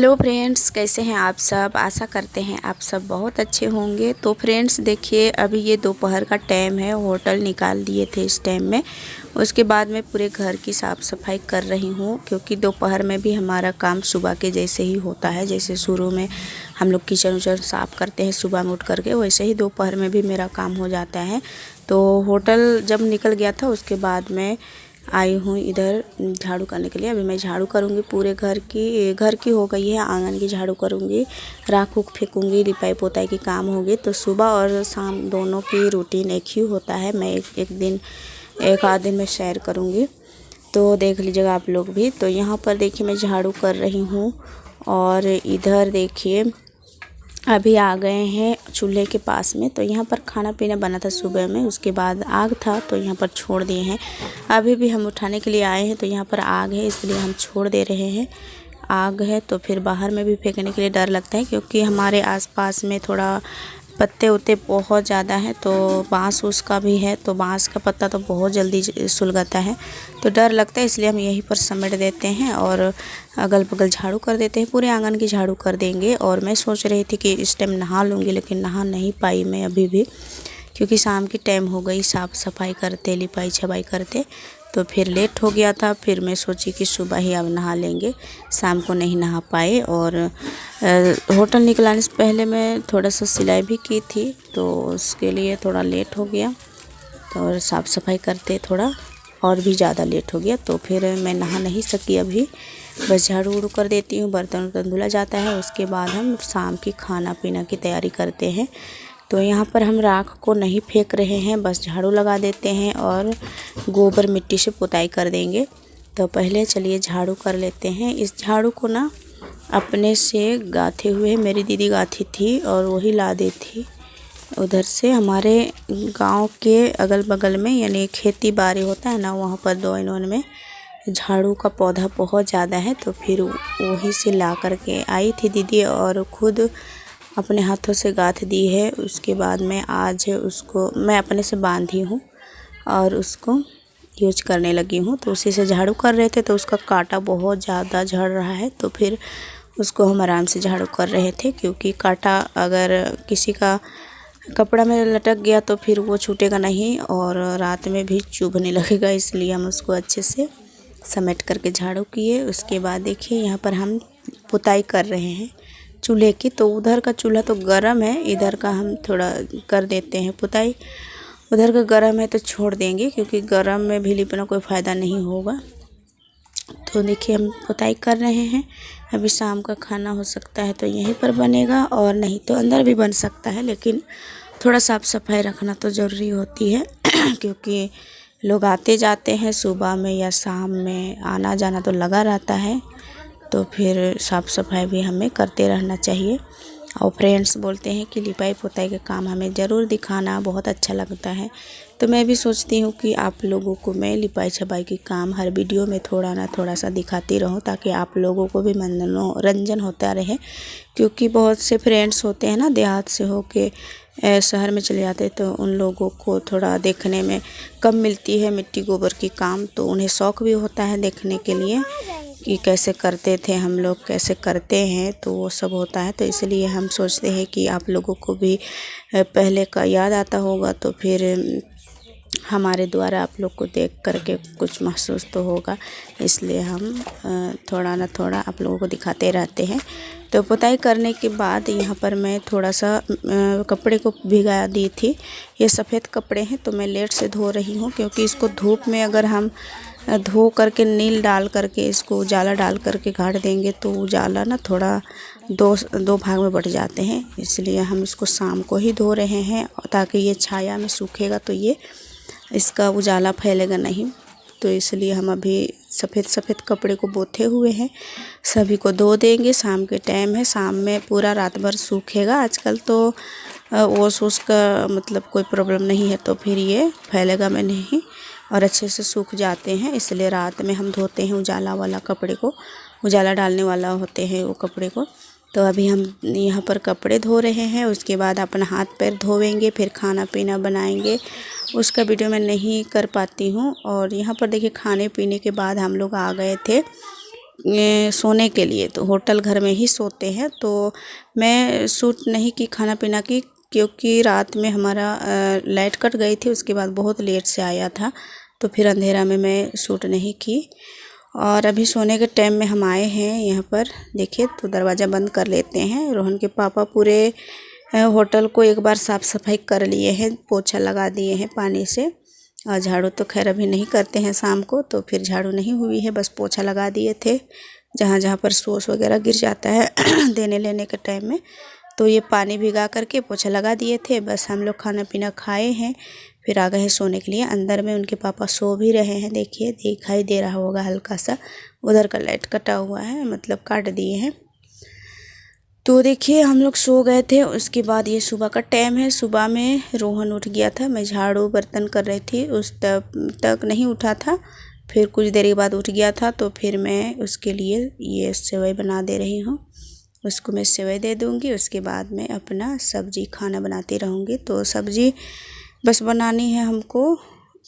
Hello friends, कैसे हैं आप सब। आशा करते हैं आप सब बहुत अच्छे होंगे। तो फ्रेंड्स देखिए, अभी ये दोपहर का टाइम है, होटल निकाल दिए थे इस टाइम में। उसके बाद मैं पूरे घर की साफ़ सफाई कर रही हूँ, क्योंकि दोपहर में भी हमारा काम सुबह के जैसे ही होता है। जैसे शुरू में हम लोग किचन उचन साफ़ करते हैं सुबह में उठ करके, वैसे ही दोपहर में भी मेरा काम हो जाता है। तो होटल जब निकल गया था उसके बाद मैं आई हूँ इधर झाड़ू करने के लिए। अभी मैं झाड़ू करूँगी पूरे घर की हो गई है, आंगन की झाड़ू करूँगी, राख उख फेंकूँगी, लिपाई पोताई की काम होगी। तो सुबह और शाम दोनों की रूटीन एक ही होता है। मैं एक आध दिन में शेयर करूँगी, तो देख लीजिएगा आप लोग भी। तो यहाँ पर देखिए मैं झाड़ू कर रही हूँ, और इधर देखिए अभी आ गए हैं चूल्हे के पास में। तो यहाँ पर खाना पीना बना था सुबह में, उसके बाद आग था तो यहाँ पर छोड़ दिए हैं। अभी भी हम उठाने के लिए आए हैं, तो यहाँ पर आग है इसलिए हम छोड़ दे रहे हैं। आग है तो फिर बाहर में भी फेंकने के लिए डर लगता है, क्योंकि हमारे आसपास में थोड़ा पत्ते उत्ते बहुत ज़्यादा है, तो बांस उसका भी है, तो बांस का पत्ता तो बहुत जल्दी सुलगता है, तो डर लगता है। इसलिए हम यहीं पर समेट देते हैं और अगल बगल झाड़ू कर देते हैं। पूरे आंगन की झाड़ू कर देंगे। और मैं सोच रही थी कि इस टाइम नहा लूँगी, लेकिन नहा नहीं पाई मैं अभी भी, क्योंकि शाम की टाइम हो गई साफ़ सफाई करते, लिपाई छपाई करते, तो फिर लेट हो गया था। फिर मैं सोची कि सुबह ही अब नहा लेंगे, शाम को नहीं नहा पाए। और होटल निकलाने से पहले मैं थोड़ा सा सिलाई भी की थी, तो उसके लिए थोड़ा लेट हो गया। तो और साफ़ सफाई करते थोड़ा और भी ज़्यादा लेट हो गया, तो फिर मैं नहा नहीं सकी। अभी बस झाड़ू उड़ू कर देती हूँ, बर्तन वर्तन धुला जाता है, उसके बाद हम शाम की खाना पीना की तैयारी करते हैं। तो यहाँ पर हम राख को नहीं फेंक रहे हैं, बस झाड़ू लगा देते हैं और गोबर मिट्टी से पुताई कर देंगे। तो पहले चलिए झाड़ू कर लेते हैं। इस झाड़ू को ना अपने से गाथे हुए मेरी दीदी गाथी थी, और वही ला दी थी उधर से। हमारे गांव के अगल बगल में यानी खेती बाड़ी होता है ना, वहाँ पर दो इन्होंने में झाड़ू का पौधा बहुत ज़्यादा है, तो फिर वही से ला करके आई थी दीदी, और ख़ुद अपने हाथों से गाथ दी है। उसके बाद में आज उसको मैं अपने से बांधी हूँ और उसको यूज करने लगी हूँ। तो उसी से झाड़ू कर रहे थे, तो उसका कांटा बहुत ज़्यादा झड़ रहा है, तो फिर उसको हम आराम से झाड़ू कर रहे थे, क्योंकि कांटा अगर किसी का कपड़ा में लटक गया तो फिर वो छूटेगा नहीं और रात में भी चुभने लगेगा। इसलिए हम उसको अच्छे से समेट करके झाड़ू किए। उसके बाद देखिए यहाँ पर हम पुताई कर रहे हैं चूल्हे की। तो उधर का चूल्हा तो गर्म है, इधर का हम थोड़ा कर देते हैं पुताई। उधर का गर्म है तो छोड़ देंगे, क्योंकि गर्म में भी लिपना कोई फ़ायदा नहीं होगा। तो देखिए हम पुताई कर रहे हैं। अभी शाम का खाना हो सकता है तो यहीं पर बनेगा, और नहीं तो अंदर भी बन सकता है, लेकिन थोड़ा साफ़ सफाई रखना तो ज़रूरी होती है क्योंकि लोग आते जाते हैं सुबह में या शाम में, आना जाना तो लगा रहता है, तो फिर साफ़ सफाई भी हमें करते रहना चाहिए। और फ्रेंड्स बोलते हैं कि लिपाई पोताई का काम हमें ज़रूर दिखाना बहुत अच्छा लगता है, तो मैं भी सोचती हूँ कि आप लोगों को मैं लिपाई छपाई की काम हर वीडियो में थोड़ा ना थोड़ा सा दिखाती रहूँ, ताकि आप लोगों को भी मनोरंजन होता रहे। क्योंकि बहुत से फ्रेंड्स होते हैं ना देहात से होके शहर में चले जाते हैं, तो उन लोगों को थोड़ा देखने में कम मिलती है मिट्टी गोबर की काम, तो उन्हें शौक़ भी होता है देखने के लिए कि कैसे करते थे हम लोग, कैसे करते हैं, तो वो सब होता है। तो इसलिए हम सोचते हैं कि आप लोगों को भी पहले का याद आता होगा, तो फिर हमारे द्वारा आप लोग को देख करके कुछ महसूस तो होगा, इसलिए हम थोड़ा ना थोड़ा आप लोगों को दिखाते रहते हैं। तो पुताई करने के बाद यहाँ पर मैं थोड़ा सा कपड़े को भिगा दी थी। ये सफ़ेद कपड़े हैं, तो मैं लेट से धो रही हूँ, क्योंकि इसको धूप में अगर हम धो करके नील डाल करके इसको उजाला डाल करके गाड़ देंगे, तो उजाला ना थोड़ा दो भाग में बट जाते हैं। इसलिए हम इसको शाम को ही धो रहे हैं, ताकि ये छाया में सूखेगा तो ये इसका उजाला फैलेगा नहीं। तो इसलिए हम अभी सफ़ेद कपड़े को बोथे हुए हैं, सभी को धो देंगे। शाम के टाइम है, शाम में पूरा रात भर सूखेगा। आजकल तो ओस ओस का मतलब कोई प्रॉब्लम नहीं है, तो फिर ये फैलेगा में नहीं और अच्छे से सूख जाते हैं। इसलिए रात में हम धोते हैं उजाला वाला कपड़े को, उजाला डालने वाला होते हैं वो कपड़े को। तो अभी हम यहाँ पर कपड़े धो रहे हैं, उसके बाद अपना हाथ पैर धोवेंगे, फिर खाना पीना बनाएंगे। उसका वीडियो मैं नहीं कर पाती हूँ। और यहाँ पर देखिए खाने पीने के बाद हम लोग आ गए थे सोने के लिए, तो होटल घर में ही सोते हैं। तो मैं शूट नहीं की खाना पीना की, क्योंकि रात में हमारा लाइट कट गई थी, उसके बाद बहुत लेट से आया था, तो फिर अंधेरा में मैं शूट नहीं की। और अभी सोने के टाइम में हम आए हैं यहाँ पर, देखिए तो दरवाज़ा बंद कर लेते हैं। रोहन के पापा पूरे होटल को एक बार साफ़ सफाई कर लिए हैं, पोछा लगा दिए हैं पानी से। और झाड़ू तो खैर अभी नहीं करते हैं शाम को, तो फिर झाड़ू नहीं हुई है, बस पोछा लगा दिए थे जहाँ जहाँ पर सोस वगैरह गिर जाता है देने लेने के टाइम में। तो ये पानी भिगा करके पोछा लगा दिए थे। बस हम लोग खाना पीना खाए हैं, फिर आ गए हैं सोने के लिए। अंदर में उनके पापा सो भी रहे हैं, देखिए दिखाई दे रहा होगा हल्का सा, उधर का लाइट कटा हुआ है, मतलब काट दिए हैं। तो देखिए हम लोग सो गए थे। उसके बाद ये सुबह का टाइम है, सुबह में रोहन उठ गया था, मैं झाड़ू बर्तन कर रही थी, उस तक नहीं उठा था। फिर कुछ देर के बाद उठ गया था, तो फिर मैं उसके लिए ये सेवई बना दे रही हूँ। उसको मैं सेवई दे दूँगी, उसके बाद मैं अपना सब्जी खाना बनाती रहूँगी। तो सब्जी बस बनानी है हमको,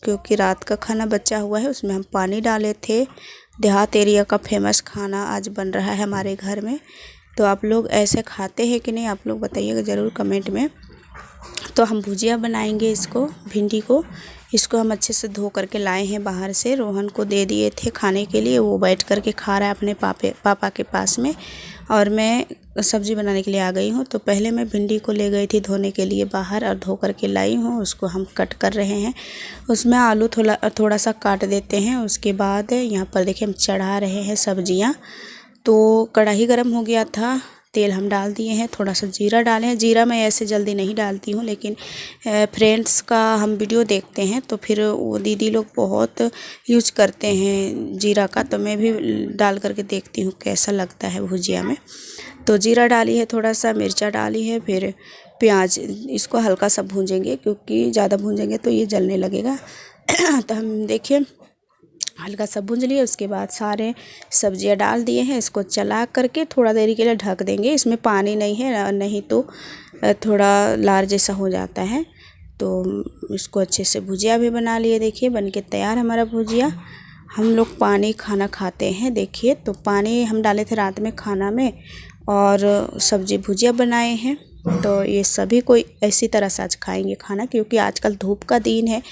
क्योंकि रात का खाना बचा हुआ है, उसमें हम पानी डाले थे। देहात एरिया का फेमस खाना आज बन रहा है हमारे घर में। तो आप लोग ऐसे खाते हैं कि नहीं, आप लोग बताइएगा ज़रूर कमेंट में। तो हम भुजिया बनाएंगे इसको, भिंडी को। इसको हम अच्छे से धो करके लाए हैं बाहर से, रोहन को दे दिए थे खाने के लिए, वो बैठ करके खा रहा है अपने पापा के पास में। और मैं सब्ज़ी बनाने के लिए आ गई हूँ। तो पहले मैं भिंडी को ले गई थी धोने के लिए बाहर, और धो करके लाई हूँ। उसको हम कट कर रहे हैं, उसमें आलू थोड़ा सा काट देते हैं। उसके बाद यहाँ पर देखिए हम चढ़ा रहे हैं सब्जियाँ। तो कढ़ाई गरम हो गया था, तेल हम डाल दिए हैं, थोड़ा सा जीरा डाले हैं। जीरा मैं ऐसे जल्दी नहीं डालती हूँ, लेकिन फ्रेंड्स का हम वीडियो देखते हैं तो फिर वो दीदी लोग बहुत यूज करते हैं जीरा का, तो मैं भी डाल करके देखती हूँ कैसा लगता है भुजिया में। तो जीरा डाली है, थोड़ा सा मिर्चा डाली है, फिर प्याज, इसको हल्का सा भूंजेंगे, क्योंकि ज़्यादा भूंजेंगे तो ये जलने लगेगा। तो हम देखिए हल्का सा भूंज लिए, उसके बाद सारे सब्जियां डाल दिए हैं। इसको चला करके थोड़ा देरी के लिए ढक देंगे। इसमें पानी नहीं है, नहीं तो थोड़ा लार जैसा हो जाता है। तो इसको अच्छे से भुजिया भी बना लिए, देखिए बन के तैयार हमारा भुजिया। हम लोग पानी खाना खाते हैं, देखिए तो पानी हम डाले थे रात में खाना में, और सब्जी भुजिया बनाए हैं। तो ये सभी कोई ऐसी तरह से आज खाएंगे खाना, क्योंकि आजकल धूप का दिन है,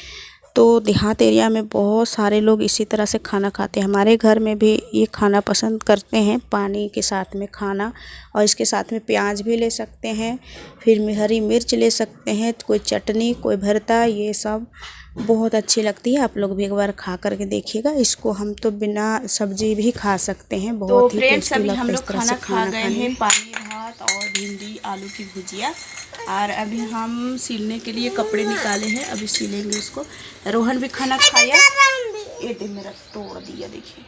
तो देहात एरिया में बहुत सारे लोग इसी तरह से खाना खाते हैं। हमारे घर में भी ये खाना पसंद करते हैं, पानी के साथ में खाना, और इसके साथ में प्याज भी ले सकते हैं, फिर हरी मिर्च ले सकते हैं, कोई चटनी, कोई भरता, ये सब बहुत अच्छी लगती है। आप लोग भी एक बार खा करके देखिएगा। इसको हम तो बिना सब्जी भी खा सकते हैं, बहुत ही टेस्टी लगता है। हम लोग खाना खा गए हैं, पानी भात और भिंडी आलू की भुजिया। और अभी हम सिलने के लिए कपड़े निकाले हैं, अभी सिलेंगे उसको। रोहन भी खाना खाया, ये दे मेरा तोड़ दिया, देखिए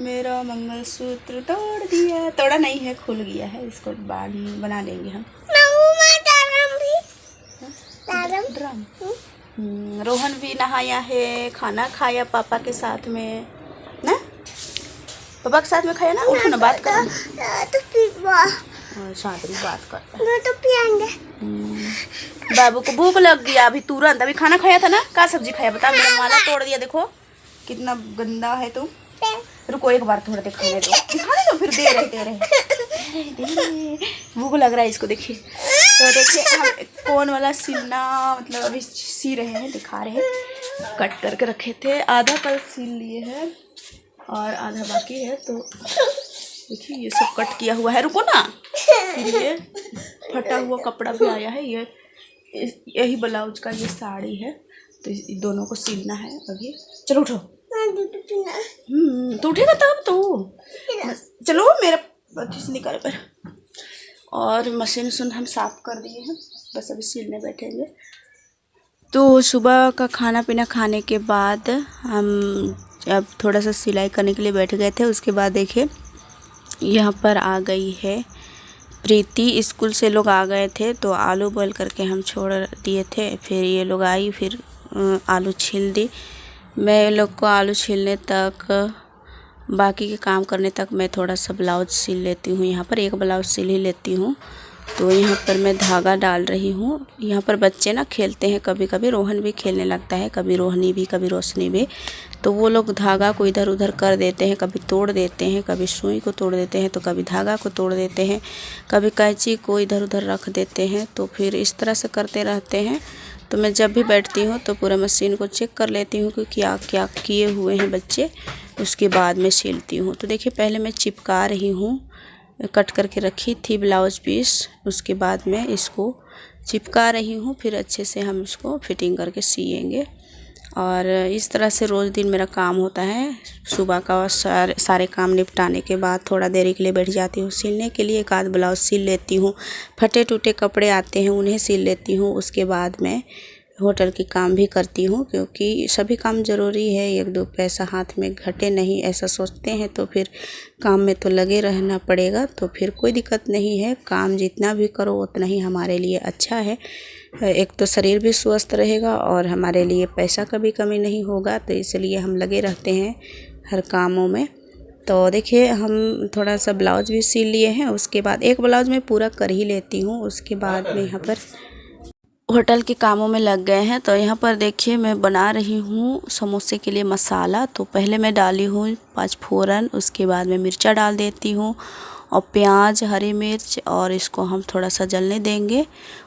मेरा मंगलसूत्र तोड़ दिया। तोड़ा नहीं है, खुल गया है, इसको बना लेंगे हम। ड्रम। रोहन भी नहाया है, खाना खाया पापा के साथ में ना, पापा के साथ में खाया ना। उठो ना, बात करो, शादी बात करता है तो पिएंगे। बाबू को भूख लग गया अभी तुरंत, अभी खाना खाया था ना। क्या सब्जी खाया बता, मेरा माला तोड़ दिया, देखो कितना गंदा है तुम। रुको एक बार थोड़ा दिखाने दो, फिर दे रहे भूख लग रहा है इसको, देखिए। तो देखिए हम कौन वाला सिलना, मतलब अभी सी रहे हैं, दिखा रहे हैं। कट करके रखे थे, आधा कल सिल लिए हैं और आधा बाकी है। तो देखिए ये सब कट किया हुआ है, रुको ना। फिर ये फटा हुआ कपड़ा भी आया है, ये यही ब्लाउज का ये साड़ी है, तो दोनों को सिलना है अभी। चलो उठो, तो उठेगा तब तो। चलो मेरा किसी निकाले पर। और मशीन हम साफ कर दिए हैं, बस अभी सिलने बैठेंगे। तो सुबह का खाना पीना खाने के बाद हम अब थोड़ा सा सिलाई करने के लिए बैठ गए थे। उसके बाद देखिए यहाँ पर आ गई है प्रीति, स्कूल से लोग आ गए थे, तो आलू बॉईल करके हम छोड़ दिए थे। फिर ये लोग आई, फिर आलू छील दी। मैं लोग को आलू छीलने तक, बाकी के काम करने तक मैं थोड़ा सा ब्लाउज सिल लेती हूँ। यहाँ पर एक ब्लाउज सिल ही लेती हूँ। तो यहाँ पर मैं धागा डाल रही हूँ। यहाँ पर बच्चे ना खेलते हैं, कभी कभी रोहन भी खेलने लगता है, कभी रोहनी भी, कभी रोशनी भी। तो वो लोग धागा को इधर उधर कर देते हैं, कभी तोड़ देते हैं, कभी सुई को तोड़ देते हैं, तो कभी धागा को तोड़ देते हैं, कभी कैंची को इधर उधर रख देते हैं। तो फिर इस तरह से करते रहते हैं। तो मैं जब भी बैठती हूँ तो पूरा मशीन को चेक कर लेती हूँ कि क्या क्या किए हुए हैं बच्चे, उसके बाद में सिलती हूँ। तो देखिए पहले मैं चिपका रही हूँ, कट करके रखी थी ब्लाउज पीस, उसके बाद मैं इसको चिपका रही हूँ। फिर अच्छे से हम इसको फिटिंग करके सिएंगे। और इस तरह से रोज़ दिन मेरा काम होता है। सुबह का सारे काम निपटाने के बाद थोड़ा देरी के लिए बैठ जाती हूँ सिलने के लिए, एक आध ब्लाउज सिल लेती हूँ। फटे टूटे कपड़े आते हैं उन्हें सिल लेती हूँ। उसके बाद मैं होटल की काम भी करती हूँ, क्योंकि सभी काम ज़रूरी है, एक दो पैसा हाथ में घटे नहीं ऐसा सोचते हैं तो फिर काम में तो लगे रहना पड़ेगा। तो फिर कोई दिक्कत नहीं है, काम जितना भी करो उतना ही हमारे लिए अच्छा है। एक तो शरीर भी स्वस्थ रहेगा और हमारे लिए पैसा का भी कमी नहीं होगा। तो इसलिए हम लगे रहते हैं हर कामों में। तो देखिए हम थोड़ा सा ब्लाउज भी सिल लिए हैं। उसके बाद एक ब्लाउज मैं पूरा कर ही लेती हूँ। उसके बाद में यहाँ पर होटल के कामों में लग गए हैं। तो यहाँ पर देखिए मैं बना रही हूँ समोसे के लिए मसाला। तो पहले मैं डाली हूँ 5 फोरन, उसके बाद में मिर्चा डाल देती हूँ और प्याज, हरी मिर्च, और इसको हम थोड़ा सा जलने देंगे।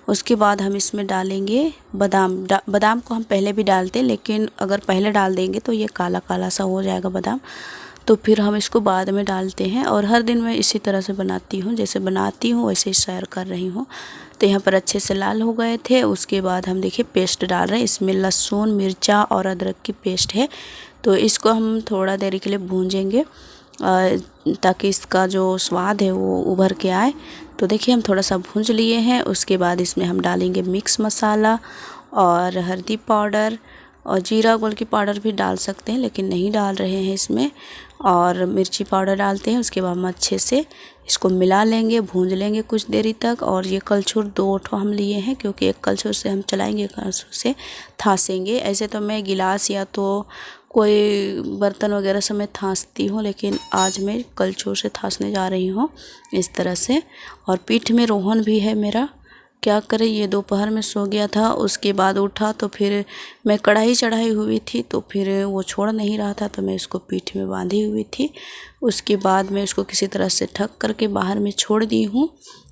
उसके बाद हम इसमें डालेंगे बादाम। बादाम को हम पहले भी डालते, लेकिन अगर पहले डाल देंगे तो ये काला काला सा हो जाएगा बादाम, तो फिर हम इसको बाद में डालते हैं। और हर दिन मैं इसी तरह से बनाती हूँ, जैसे बनाती हूँ वैसे ही शेयर कर रही हूँ। तो यहाँ पर अच्छे से लाल हो गए थे। उसके बाद हम देखिए पेस्ट डाल रहे हैं, इसमें लहसुन, मिर्चा और अदरक की पेस्ट है। तो इसको हम थोड़ा देर के लिए भूंजेंगे ताकि इसका जो स्वाद है वो उभर के आए। तो देखिए हम थोड़ा सा भूंज लिए हैं। उसके बाद इसमें हम डालेंगे मिक्स मसाला और हल्दी पाउडर और जीरा गोलकी पाउडर भी डाल सकते हैं, लेकिन नहीं डाल रहे हैं इसमें, और मिर्ची पाउडर डालते हैं। उसके बाद हम अच्छे से इसको मिला लेंगे, भूंज लेंगे कुछ देरी तक। और ये कलछुल 2 ठो हम लिए हैं, क्योंकि एक कलछुल से हम चलाएंगे, एक कलछुल से थासेंगे। ऐसे तो मैं गिलास या तो कोई बर्तन वगैरह से मैं थासती हूँ, लेकिन आज मैं कलछुल से थासने जा रही हूँ इस तरह से। और पीठ में रोहन भी है मेरा, क्या करें, ये दोपहर में सो गया था। उसके बाद उठा तो फिर मैं कढ़ाई चढ़ाई हुई थी, तो फिर वो छोड़ नहीं रहा था, तो मैं इसको पीठ में बांधी हुई थी। उसके बाद मैं उसको किसी तरह से ढक करके बाहर में छोड़ दी हूँ,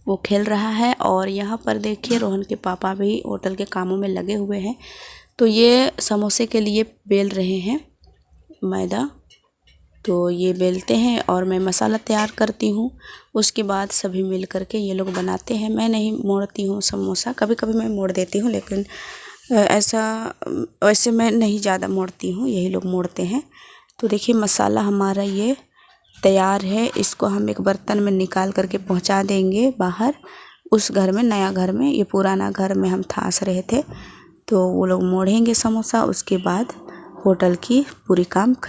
वो खेल रहा है। और यहाँ पर देखिए रोहन के पापा भी होटल के कामों में लगे हुए हैं। तो ये समोसे के लिए बेल रहे हैं मैदा, तो ये बेलते हैं और मैं मसाला तैयार करती हूँ। उसके बाद सभी मिल करके ये लोग बनाते हैं। मैं नहीं मोड़ती हूँ समोसा, कभी कभी मैं मोड़ देती हूँ, लेकिन वैसे मैं नहीं ज़्यादा मोड़ती हूँ, यही लोग मोड़ते हैं। तो देखिए मसाला हमारा ये तैयार है। इसको हम एक बर्तन में निकाल करके पहुँचा देंगे बाहर, उस घर में, नया घर में। ये पुराना घर में हम थास रहे थे, तो वो लोग मोड़ेंगे समोसा। उसके बाद होटल की पूरी काम खत्म।